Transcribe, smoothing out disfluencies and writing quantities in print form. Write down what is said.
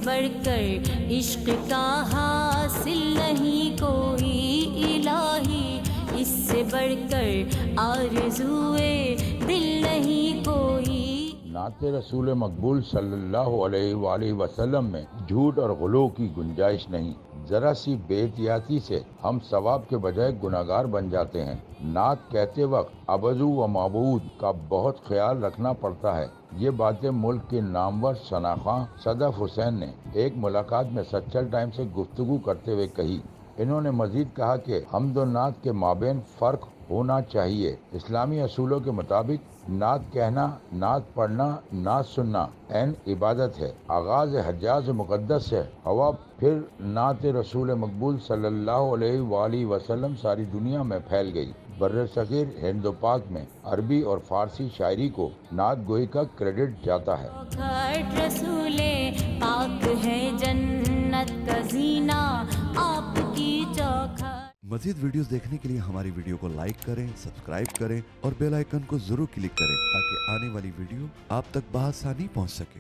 بڑھ کر عشق کا حاصل نہیں کوئی الہی، اس سے بڑھ کر آرزوئے دل نہیں کوئی۔ نعت رسول مقبول صلی اللہ علیہ وآلہ وسلم میں جھوٹ اور غلو کی گنجائش نہیں۔ ذرا سی بے احتیاطی سے ہم ثواب کے بجائے گناہگار بن جاتے ہیں۔ نعت کہتے وقت ابدو و معبود کا بہت خیال رکھنا پڑتا ہے۔ یہ باتیں ملک کے نامور ثناخواں صدف حسین نے ایک ملاقات میں سچل ٹائم سے گفتگو کرتے ہوئے کہی۔ انہوں نے مزید کہا کہ حمد و نعت کے مابین فرق ہونا چاہیے۔ اسلامی اصولوں کے مطابق نعت کہنا، نعت پڑھنا، نعت سننا عین عبادت ہے۔ آغاز حجاز مقدس سے ہوا پھر نعت رسول مقبول صلی اللہ علیہ وآلہ وسلم ساری دنیا میں پھیل گئی۔ بر صغیر ہند و پاک میں عربی اور فارسی شاعری کو نعت گوئی کا کریڈٹ جاتا ہے۔ چوکھٹ رسول پاک ہے جنت کا زینہ، آپ کی چوکھٹ۔ مزید ویڈیوز دیکھنے کے لیے ہماری ویڈیو کو لائک کریں، سبسکرائب کریں اور بیل آئیکن کو ضرور کلک کریں تاکہ آنے والی ویڈیو آپ تک بآسانی پہنچ سکے۔